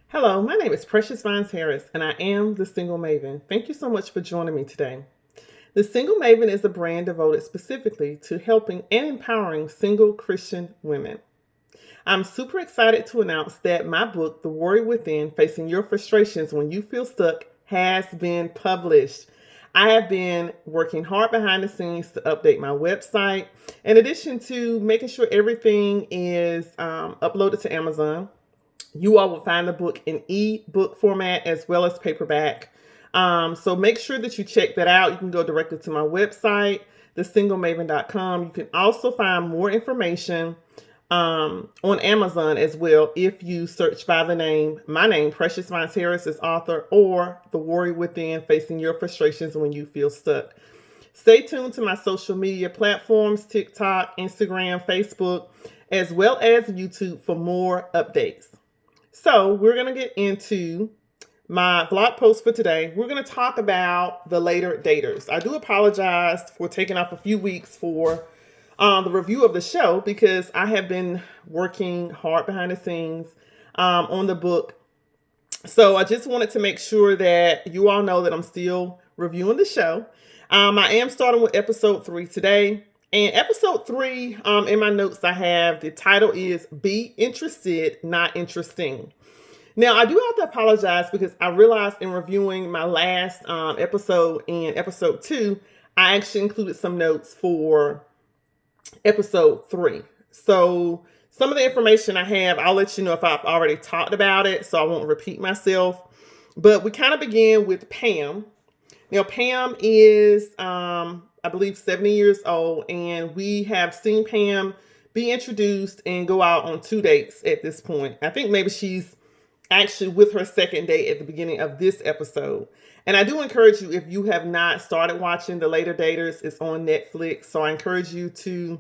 Hello, my name is Precious Vines Harris, and I am the Single Maven. Thank you so much for joining me today. The Single Maven is a brand devoted specifically to helping and empowering single Christian women. I'm super excited to announce that my book, The Warrior Within Facing Your Frustrations When You Feel Stuck, has been published. I have been working hard behind the scenes to update my website, in addition to making sure everything is uploaded to Amazon. You all will find the book in e-book format as well as paperback. So make sure that you check that out. You can go directly to my website, thesинglemaven.com. You can also find more information on Amazon as well if you search by my name, Precious Vines Harris as author, or The Warrior Within Facing Your Frustrations When You Feel Stuck. Stay tuned to my social media platforms, TikTok, Instagram, Facebook, as well as YouTube for more updates. So we're going to get into my blog post for today. We're going to talk about the later daters. I do apologize for taking off a few weeks for the review of the show because I have been working hard behind the scenes on the book. So I just wanted to make sure that you all know that I'm still reviewing the show. I am starting with episode 3 today. And episode 3, in my notes I have, the title is Be Interested, Not Interesting. Now, I do have to apologize because I realized in reviewing my last episode in episode 2, I actually included some notes for episode 3. So some of the information I have, I'll let you know if I've already talked about it, so I won't repeat myself. But we kind of begin with Pam. Now, Pam is, I believe, 70 years old, and we have seen Pam be introduced and go out on 2 dates at this point. I think maybe she's actually with her second date at the beginning of this episode. And I do encourage you, if you have not started watching The Later Daters, it's on Netflix. So I encourage you to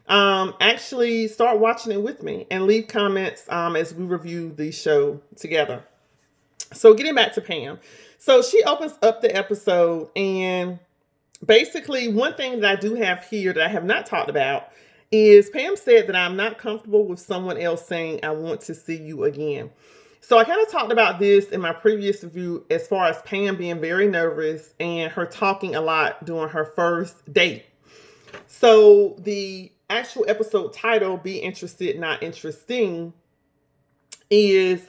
actually start watching it with me and leave comments as we review the show together. So getting back to Pam. So she opens up the episode, and basically one thing that I do have here that I have not talked about is Pam said that I'm not comfortable with someone else saying, I want to see you again. So I kind of talked about this in my previous review as far as Pam being very nervous and her talking a lot during her first date. So the actual episode title, Be Interested, Not Interesting, is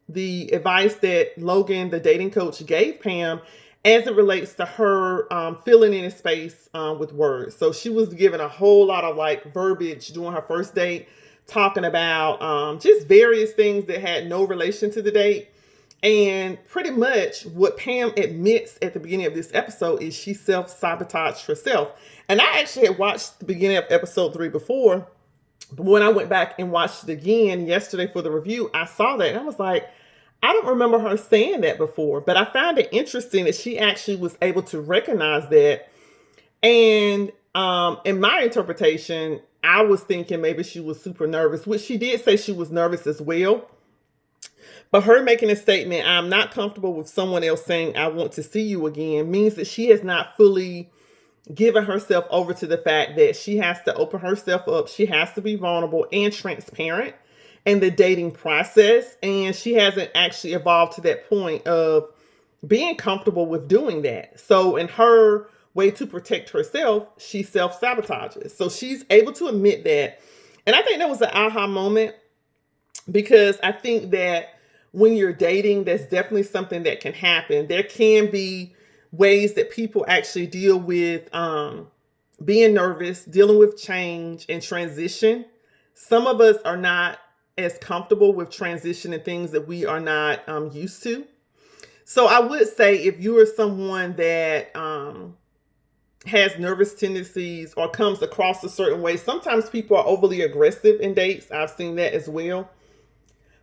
the advice that Logan, the dating coach, gave Pam as it relates to her filling in a space with words. So she was given a whole lot of verbiage during her first date, talking about just various things that had no relation to the date. And pretty much what Pam admits at the beginning of this episode is she self-sabotaged herself. And I actually had watched the beginning of episode 3 before, but when I went back and watched it again yesterday for the review, I saw that and I was like, I don't remember her saying that before, but I found it interesting that she actually was able to recognize that. And in my interpretation, I was thinking maybe she was super nervous, which she did say she was nervous as well. But her making a statement, I'm not comfortable with someone else saying, I want to see you again, means that she has not fully given herself over to the fact that she has to open herself up. She has to be vulnerable and transparent in the dating process. And she hasn't actually evolved to that point of being comfortable with doing that. So in her way to protect herself, she self-sabotages. So she's able to admit that. And I think that was an aha moment, because I think that when you're dating, that's definitely something that can happen. There can be ways that people actually deal with being nervous, dealing with change and transition. Some of us are not as comfortable with transition and things that we are not used to. So I would say if you are someone that has nervous tendencies or comes across a certain way, sometimes people are overly aggressive in dates. I've seen that as well,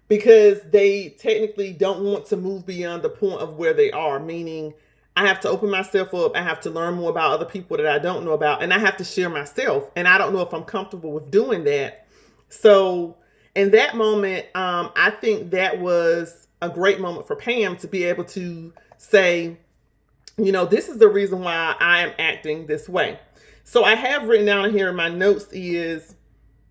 because they technically don't want to move beyond the point of where they are, meaning I have to open myself up. I have to learn more about other people that I don't know about, and I have to share myself. And I don't know if I'm comfortable with doing that. So in that moment, I think that was a great moment for Pam to be able to say, this is the reason why I am acting this way. So I have written down here in my notes is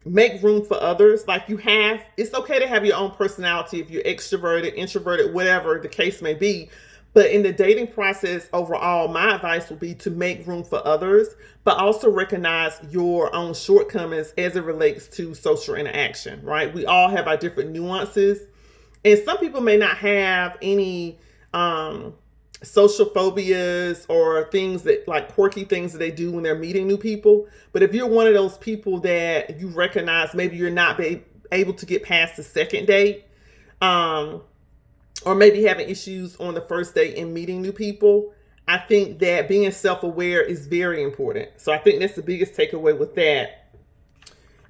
make room for others. Like it's okay to have your own personality if you're extroverted, introverted, whatever the case may be. But in the dating process overall, my advice would be to make room for others, but also recognize your own shortcomings as it relates to social interaction, right? We all have our different nuances. And some people may not have any social phobias or things that like quirky things that they do when they're meeting new people. But if you're one of those people that you recognize maybe you're not able to get past the second date, or maybe having issues on the first date in meeting new people, I think that being self-aware is very important. So I think that's the biggest takeaway with that.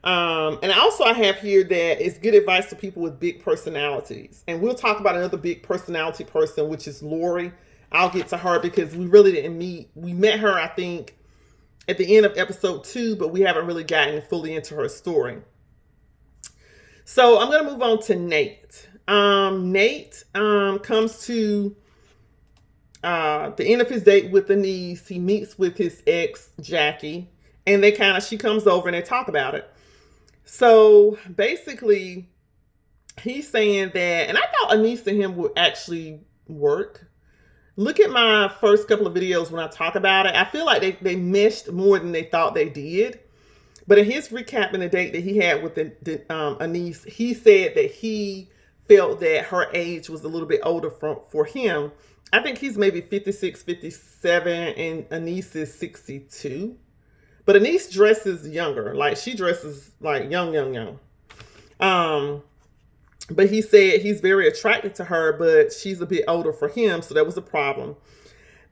And also I have here that it's good advice to people with big personalities. And we'll talk about another big personality person, which is Lori. I'll get to her because we really didn't meet. We met her, I think, at the end of episode 2, but we haven't really gotten fully into her story. So I'm going to move on to Nate. Nate comes to the end of his date with Denise. He meets with his ex, Jackie, and she comes over and they talk about it. So basically, he's saying that, and I thought Anise and him would actually work. Look at my first couple of videos when I talk about it. I feel like they meshed more than they thought they did. But in his recapping the date that he had with Anise, he said that he felt that her age was a little bit older for him. I think he's maybe 56, 57, and Anise is 62. But Anise dresses younger. Like, she dresses like young. But he said he's very attracted to her, but she's a bit older for him, so that was a problem.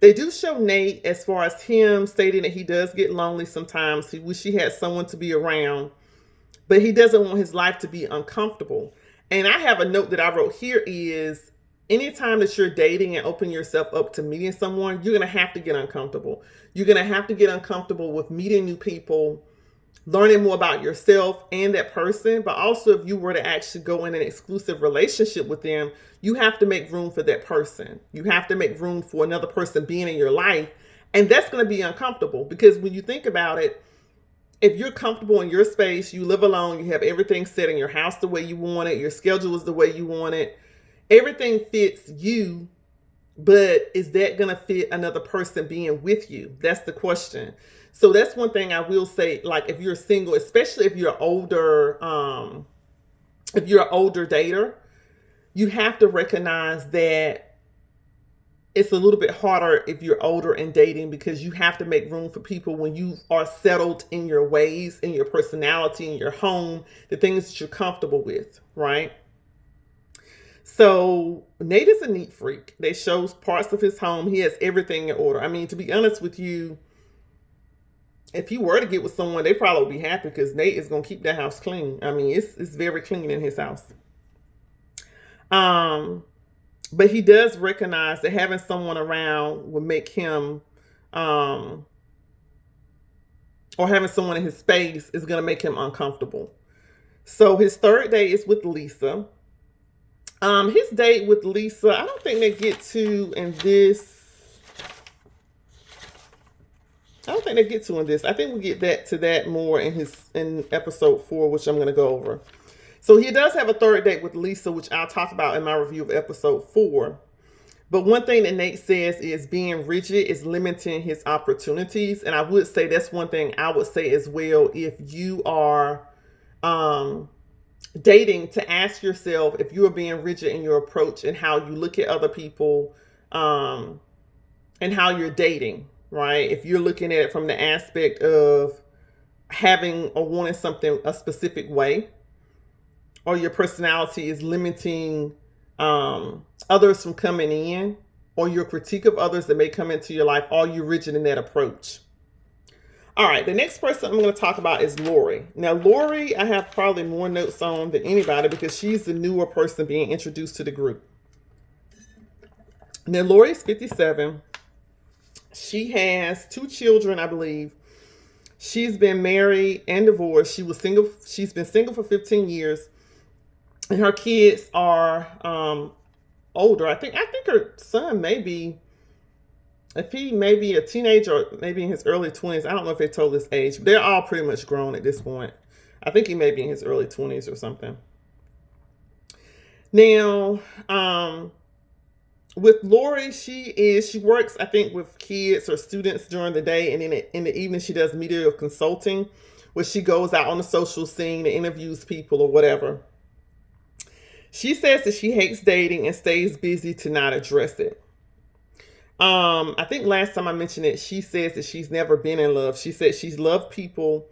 They do show Nate as far as him stating that he does get lonely sometimes. He wish he had someone to be around, but he doesn't want his life to be uncomfortable. And I have a note that I wrote here is, anytime that you're dating and open yourself up to meeting someone, you're going to have to get uncomfortable. You're going to have to get uncomfortable with meeting new people, learning more about yourself and that person. But also, if you were to actually go in an exclusive relationship with them, you have to make room for that person. You have to make room for another person being in your life. And that's going to be uncomfortable because when you think about it, if you're comfortable in your space, you live alone, you have everything set in your house the way you want it, your schedule is the way you want it, everything fits you, but is that going to fit another person being with you? That's the question. So that's one thing I will say, like if you're single, especially if you're older, if you're an older dater, you have to recognize that it's a little bit harder if you're older and dating because you have to make room for people when you are settled in your ways, in your personality, in your home, the things that you're comfortable with, right? So Nate is a neat freak. They shows parts of his home. He has everything in order. I mean, to be honest with you, if he were to get with someone, they probably would be happy because Nate is going to keep that house clean. I mean, it's very clean in his house. But he does recognize that having someone around will make him, or having someone in his space is going to make him uncomfortable. So his third date is with Lisa. His date with Lisa, I don't think they get to in this. I don't think they get to in this. I think we get to that more in episode 4, which I'm going to go over. So he does have a third date with Lisa, which I'll talk about in my review of episode 4. But one thing that Nate says is being rigid is limiting his opportunities. And I would say that's one thing I would say as well. If you are dating, to ask yourself if you are being rigid in your approach and how you look at other people, and how you're dating, right? If you're looking at it from the aspect of having or wanting something a specific way, or your personality is limiting others from coming in, or your critique of others that may come into your life, are you rigid in that approach? All right, the next person I'm going to talk about is Lori. Now, Lori, I have probably more notes on than anybody because she's the newer person being introduced to the group. Now, Lori's 57. She has 2 children, I believe. She's been married and divorced. She was single. She's been single for 15 years. And her kids are older. I think her son may be, if he may be a teenager or maybe in his early 20s. I don't know if they told his age. But they're all pretty much grown at this point. I think he may be in his early 20s or something. Now, with Lori, she works, I think, with kids or students during the day, and in the evening she does media consulting, where she goes out on the social scene and interviews people or whatever. She says that she hates dating and stays busy to not address it. I think last time I mentioned it, she says that she's never been in love. She said she's loved people,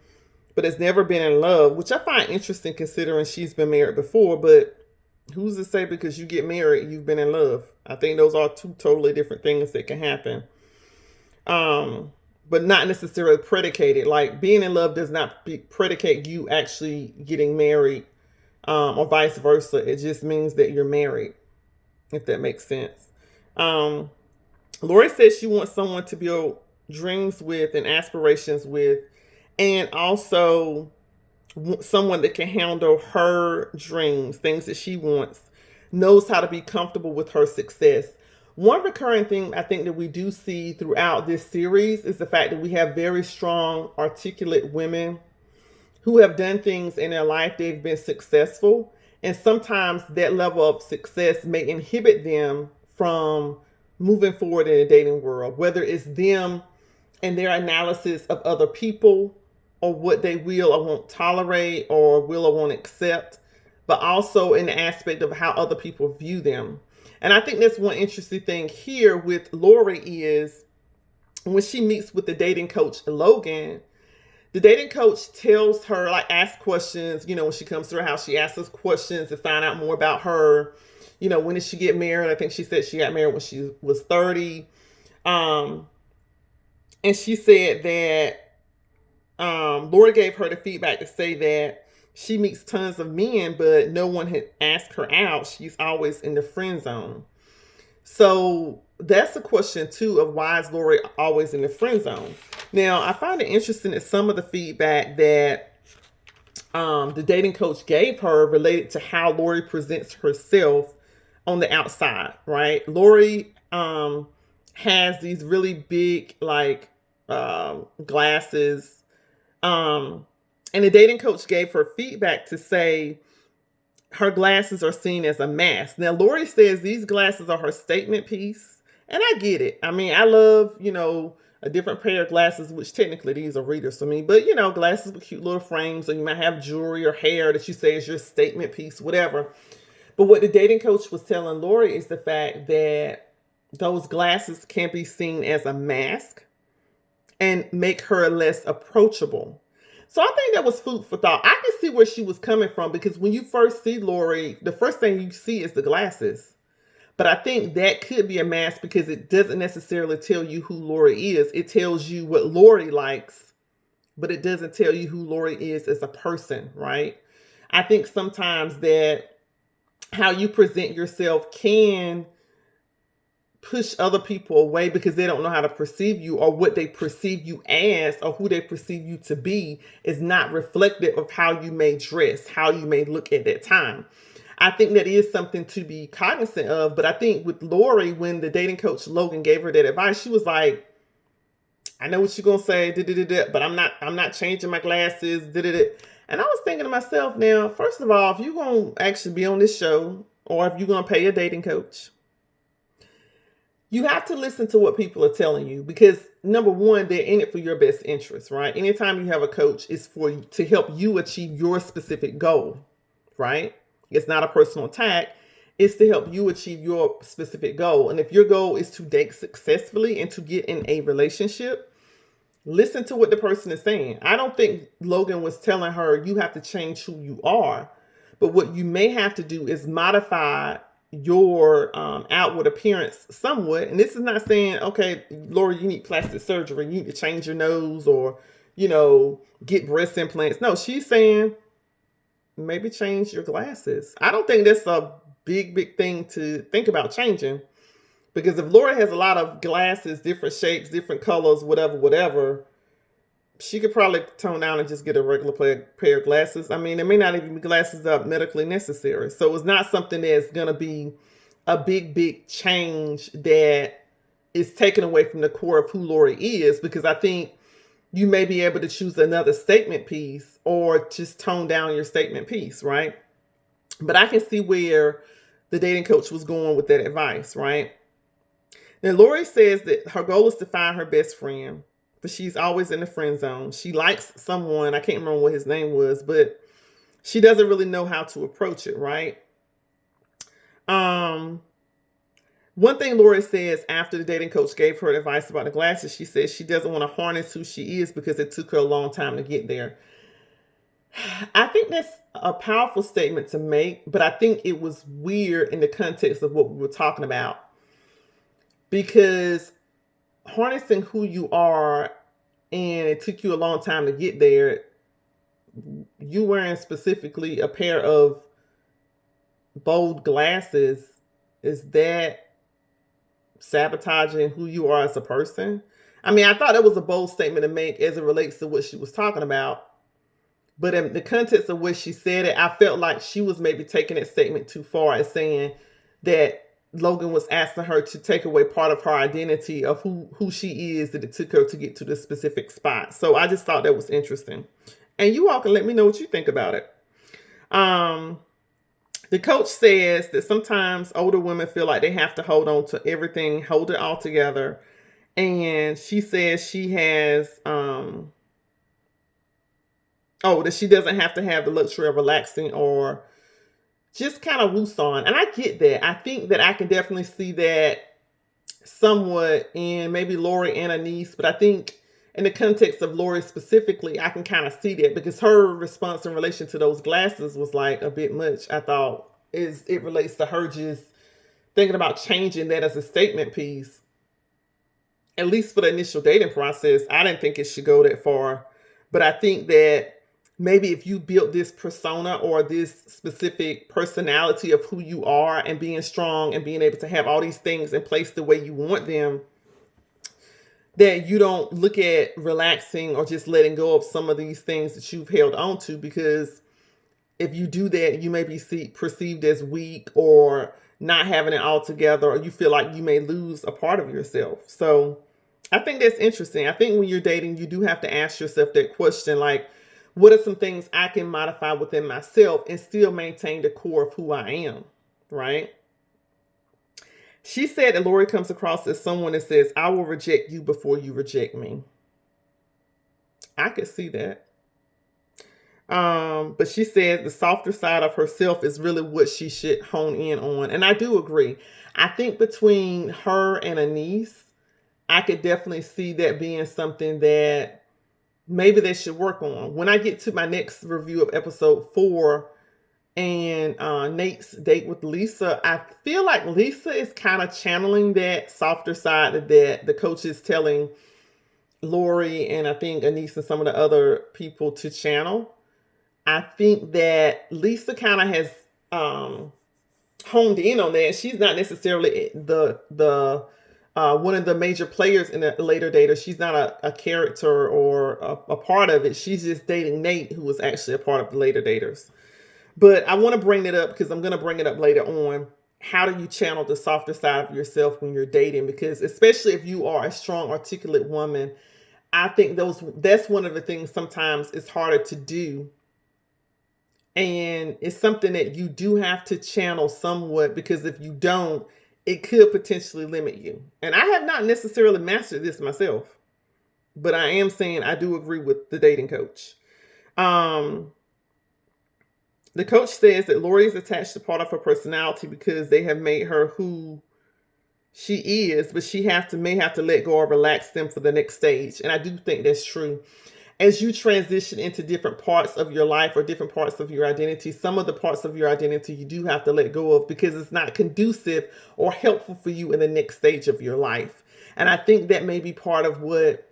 but has never been in love, which I find interesting considering she's been married before. But who's to say because you get married, you've been in love? I think those are two totally different things that can happen. But not necessarily predicated. Like being in love does not predicate you actually getting married, or vice versa. It just means that you're married, if that makes sense. Lori says she wants someone to build dreams with and aspirations with, and also someone that can handle her dreams, things that she wants, knows how to be comfortable with her success. One recurring thing I think that we do see throughout this series is the fact that we have very strong, articulate women who have done things in their life, they've been successful, and sometimes that level of success may inhibit them from moving forward in the dating world, whether it's them and their analysis of other people or what they will or won't tolerate or will or won't accept, but also in the aspect of how other people view them. And I think that's one interesting thing here with Lori is when she meets with the dating coach, Logan, the dating coach tells her, like, ask questions, when she comes to her house, she asks us questions to find out more about her. When did she get married? I think she said she got married when she was 30. And she said that Lori gave her the feedback to say that she meets tons of men, but no one had asked her out. She's always in the friend zone. So that's a question too of why is Lori always in the friend zone? Now, I find it interesting that some of the feedback that the dating coach gave her related to how Lori presents herself on the outside, right? Lori has these really big glasses. And the dating coach gave her feedback to say her glasses are seen as a mask. Now, Lori says these glasses are her statement piece. And I get it. I mean, I love, a different pair of glasses, which technically these are readers for me. But, glasses with cute little frames. Or you might have jewelry or hair that you say is your statement piece, whatever. But what the dating coach was telling Lori is the fact that those glasses can be seen as a mask and make her less approachable. So I think that was food for thought. I can see where she was coming from because when you first see Lori, the first thing you see is the glasses. But I think that could be a mask because it doesn't necessarily tell you who Lori is. It tells you what Lori likes, but it doesn't tell you who Lori is as a person, right? I think sometimes that how you present yourself can push other people away because they don't know how to perceive you, or what they perceive you as or who they perceive you to be is not reflective of how you may dress, how you may look at that time. I think that is something to be cognizant of. But I think with Lori, when the dating coach Logan gave her that advice, she was like, I know what you're going to say, but I'm not changing my glasses. And I was thinking to myself, now, first of all, if you're going to actually be on this show, or if you're going to pay a dating coach, you have to listen to what people are telling you because, number one, they're in it for your best interest, right? Anytime you have a coach, it's to help you achieve your specific goal, right? It's not a personal attack. It's to help you achieve your specific goal. And if your goal is to date successfully and to get in a relationship, listen to what the person is saying. I don't think Logan was telling her you have to change who you are. But what you may have to do is modify your outward appearance somewhat. And this is not saying, okay, Lori, you need plastic surgery, you need to change your nose or, get breast implants. No, she's saying maybe change your glasses. I don't think that's a big thing to think about changing, because if Lori has a lot of glasses, different shapes, different colors, whatever, she could probably tone down and just get a regular pair of glasses. I mean, it may not even be glasses that are medically necessary. So it's not something that's going to be a big change that is taken away from the core of who Lori is. Because I think you may be able to choose another statement piece or just tone down your statement piece, right? But I can see where the dating coach was going with that advice, right? Now, Lori says that her goal is to find her best friend, but she's always in the friend zone. She likes someone, I can't remember what his name was, but she doesn't really know how to approach it, right? One thing Lori says after the dating coach gave her advice about the glasses, she says she doesn't want to harness who she is because it took her a long time to get there. I think that's a powerful statement to make, but I think it was weird in the context of what we were talking about. Because harnessing who you are and it took you a long time to get there, you wearing specifically a pair of bold glasses, is that sabotaging who you are as a person? I mean, I thought that was a bold statement to make as it relates to what she was talking about. But in the context of what she said it, I felt like she was maybe taking that statement too far as saying that Logan was asking her to take away part of her identity of who she is, that it took her to get to this specific spot. So I just thought that was interesting. And you all can let me know what you think about it. The coach says that sometimes older women feel like they have to hold on to everything, hold it all together. And she says she has, that she doesn't have to have the luxury of relaxing or just kind of loose on. And I get that. I think that I can definitely see that somewhat in maybe Lori and Anise, but I think in the context of Lori specifically, I can kind of see that because her response in relation to those glasses was like a bit much. I thought it relates to her just thinking about changing that as a statement piece. At least for the initial dating process, I didn't think it should go that far. But I think that maybe if you built this persona or this specific personality of who you are and being strong and being able to have all these things in place the way you want them, that you don't look at relaxing or just letting go of some of these things that you've held on to, because if you do that, you may be perceived as weak or not having it all together, or you feel like you may lose a part of yourself. So I think that's interesting. I think when you're dating, you do have to ask yourself that question, like, what are some things I can modify within myself and still maintain the core of who I am, right? She said that Lori comes across as someone that says, I will reject you before you reject me. I could see that. But she said the softer side of herself is really what she should hone in on. And I do agree. I think between her and Anise, I could definitely see that being something that maybe they should work on. When I get to my next review of episode 4 and Nate's date with Lisa, I feel like Lisa is kind of channeling that softer side that the coach is telling Lori and I think Anise and some of the other people to channel. I think that Lisa kind of has honed in on that. She's not necessarily the one of the major players in the Later Daters. She's not a character or a part of it. She's just dating Nate, who was actually a part of the Later Daters. But I want to bring it up because I'm going to bring it up later on. How do you channel the softer side of yourself when you're dating? Because especially if you are a strong, articulate woman, I think that's one of the things sometimes it's harder to do. And it's something that you do have to channel somewhat, because if you don't, it could potentially limit you. And I have not necessarily mastered this myself, but I am saying I do agree with the dating coach. The coach says that Lori is attached to part of her personality because they have made her who she is, but she may have to let go or relax them for the next stage. And I do think that's true. As you transition into different parts of your life or different parts of your identity, some of the parts of your identity you do have to let go of because it's not conducive or helpful for you in the next stage of your life. And I think that may be part of what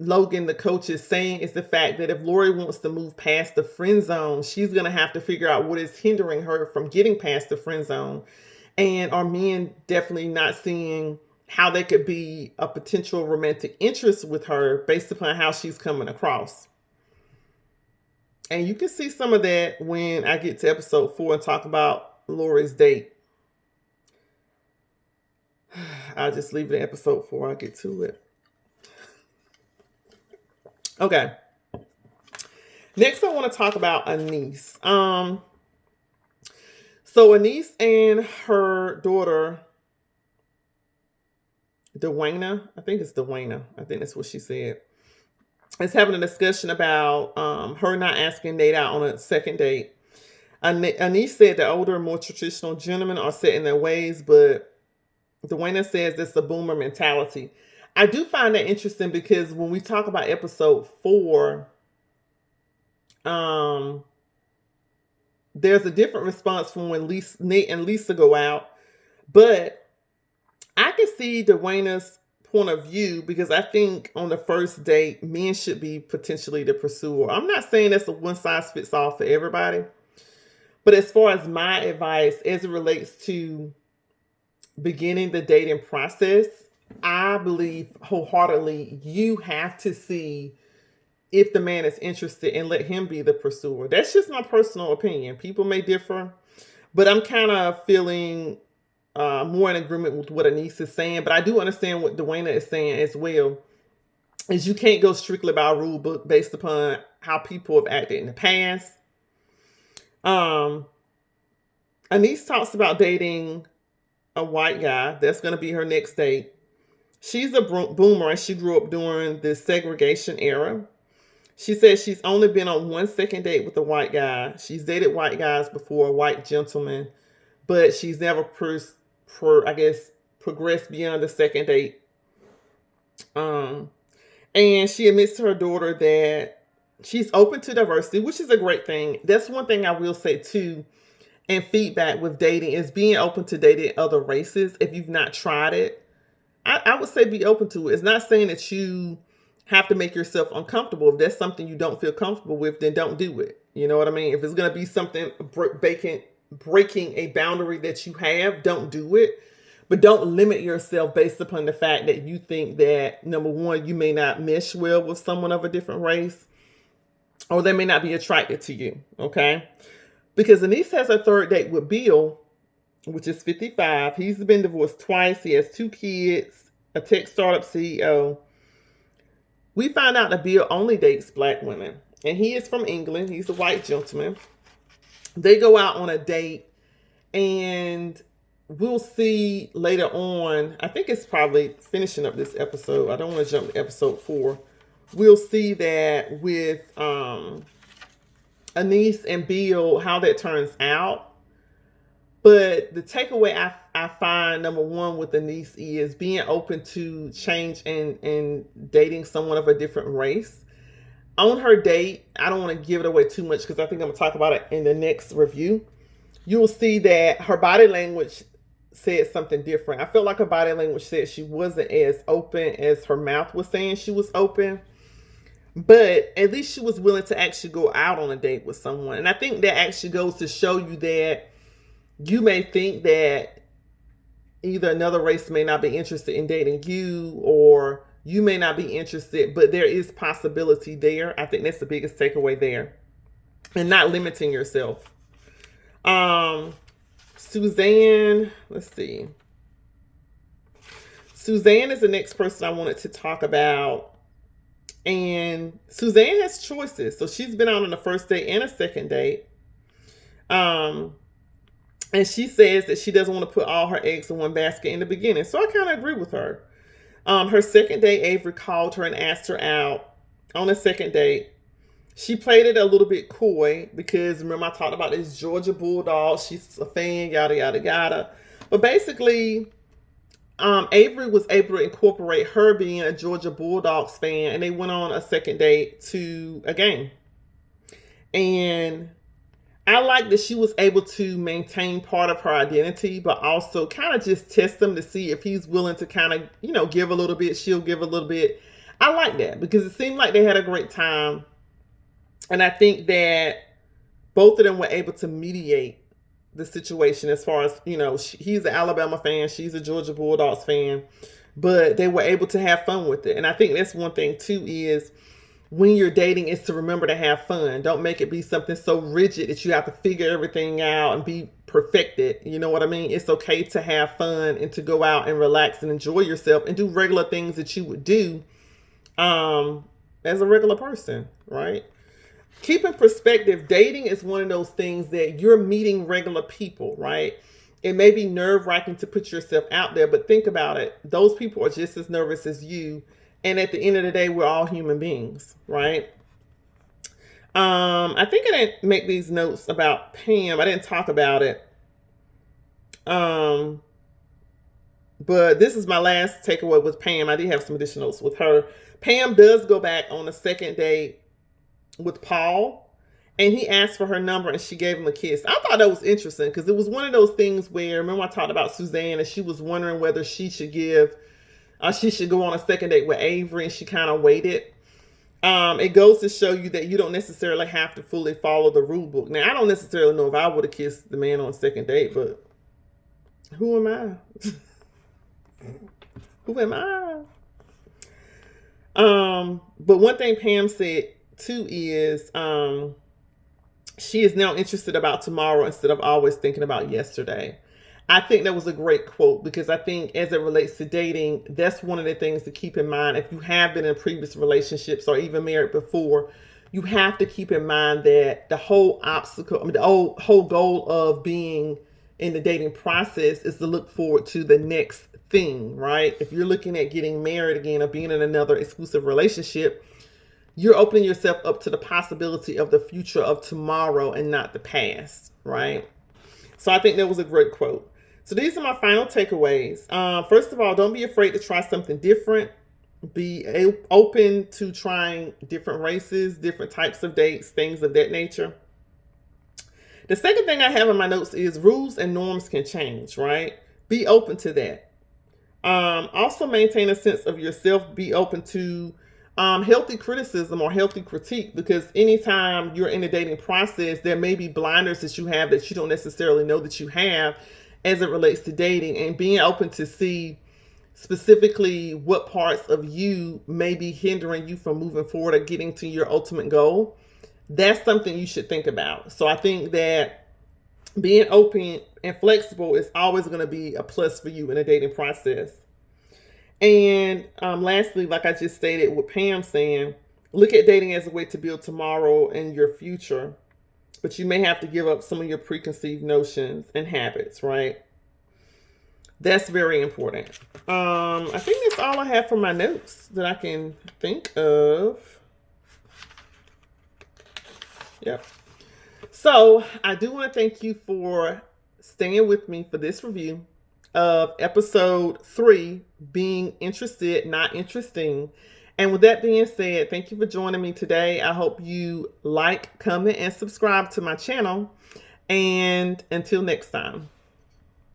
Logan, the coach, is saying, is the fact that if Lori wants to move past the friend zone, she's going to have to figure out what is hindering her from getting past the friend zone. And are men definitely not seeing how they could be a potential romantic interest with her based upon how she's coming across. And you can see some of that when I get to episode 4 and talk about Lori's date. I'll just leave it at episode 4. I'll get to it. Okay. Next, I want to talk about Anise. So Anise and her daughter, Dwayna, I think it's Dwayna. I think that's what she said. Is having a discussion about her not asking Nate out on a second date. Anise said the older, more traditional gentlemen are set in their ways, but Dwayna says this is a boomer mentality. I do find that interesting because when we talk about episode 4, there's a different response from when Nate and Lisa go out. But I can see Dwayna's point of view because I think on the first date, men should be potentially the pursuer. I'm not saying that's a one size fits all for everybody. But as far as my advice as it relates to beginning the dating process, I believe wholeheartedly you have to see if the man is interested and let him be the pursuer. That's just my personal opinion. People may differ, but I'm kind of feeling more in agreement with what Anise is saying. But I do understand what Dwayna is saying as well. Is you can't go strictly by a rule book based upon how people have acted in the past. Anise talks about dating a white guy. That's going to be her next date. She's a boomer and she grew up during the segregation era. She says she's only been on one second date with a white guy. She's dated white guys before, white gentlemen, but she's never, progressed beyond the second date. And she admits to her daughter that she's open to diversity, which is a great thing. That's one thing I will say too, and feedback with dating is being open to dating other races. If you've not tried it, I would say be open to it. It's not saying that you have to make yourself uncomfortable. If that's something you don't feel comfortable with, then don't do it. You know what I mean? If it's going to be something breaking a boundary that you have, don't do it. But don't limit yourself based upon the fact that you think that, number one, you may not mesh well with someone of a different race, or they may not be attracted to you, okay? Because Anise has her third date with Bill, which is 55. He's been divorced twice. He has 2 kids, a tech startup CEO. We find out that Bill only dates black women, and he is from England. He's a white gentleman. They go out on a date, and we'll see later on, I think it's probably finishing up this episode. I don't want to jump to episode 4. We'll see that with Anise and Bill, how that turns out. But the takeaway I find, number one, with Anise is being open to change and dating someone of a different race. On her date, I don't want to give it away too much because I think I'm going to talk about it in the next review. You'll see that her body language said something different. I felt like her body language said she wasn't as open as her mouth was saying she was open. But at least she was willing to actually go out on a date with someone. And I think that actually goes to show you that you may think that either another race may not be interested in dating you, or you may not be interested, but there is possibility there. I think that's the biggest takeaway there. And not limiting yourself. Suzanne, let's see. Suzanne is the next person I wanted to talk about. And Suzanne has choices. So she's been out on the first date and a second date. And she says that she doesn't want to put all her eggs in one basket in the beginning. So I kind of agree with her. Her second date, Avery called her and asked her out on a second date. She played it a little bit coy because remember I talked about this Georgia Bulldog. She's a fan, yada, yada, yada. But basically, Avery was able to incorporate her being a Georgia Bulldogs fan, and they went on a second date to a game. And I like that she was able to maintain part of her identity, but also kind of just test him to see if he's willing to kind of, give a little bit, she'll give a little bit. I like that because it seemed like they had a great time. And I think that both of them were able to mediate the situation as far as, he's an Alabama fan, she's a Georgia Bulldogs fan, but they were able to have fun with it. And I think that's one thing too is when you're dating is to remember to have fun. Don't make it be something so rigid that you have to figure everything out and be perfected. You know what I mean? It's okay to have fun and to go out and relax and enjoy yourself and do regular things that you would do as a regular person, right? Keep in perspective, dating is one of those things that you're meeting regular people, right? It may be nerve-wracking to put yourself out there, but think about it. Those people are just as nervous as you. And at the end of the day, we're all human beings, right? I think I didn't make these notes about Pam. I didn't talk about it. But this is my last takeaway with Pam. I did have some additional notes with her. Pam does go back on a second date with Paul, and he asked for her number and she gave him a kiss. I thought that was interesting because it was one of those things where, remember I talked about Suzanne and she was wondering whether she should go on a second date with Avery, and she kind of waited. It goes to show you that you don't necessarily have to fully follow the rule book. Now, I don't necessarily know if I would have kissed the man on a second date, but who am I? Who am I? But one thing Pam said too is she is now interested about tomorrow instead of always thinking about yesterday. I think that was a great quote because I think as it relates to dating, that's one of the things to keep in mind. If you have been in previous relationships or even married before, you have to keep in mind that the whole whole goal of being in the dating process is to look forward to the next thing, right? If you're looking at getting married again or being in another exclusive relationship, you're opening yourself up to the possibility of the future of tomorrow and not the past, right? So I think that was a great quote. So these are my final takeaways. First of all, don't be afraid to try something different. Be open to trying different races, different types of dates, things of that nature. The second thing I have in my notes is rules and norms can change, right? Be open to that. Also maintain a sense of yourself. Be open to healthy criticism or healthy critique, because anytime you're in the dating process, there may be blinders that you have that you don't necessarily know that you have as it relates to dating, and being open to see specifically what parts of you may be hindering you from moving forward or getting to your ultimate goal. That's something you should think about. So I think that being open and flexible is always going to be a plus for you in a dating process. And lastly, like I just stated with Pam saying, look at dating as a way to build tomorrow and your future. But you may have to give up some of your preconceived notions and habits, right? That's very important. I think that's all I have for my notes that I can think of. Yep. So I do want to thank you for staying with me for this review of episode 3, being interested, not interesting. And with that being said, thank you for joining me today. I hope you like, comment, and subscribe to my channel. And until next time.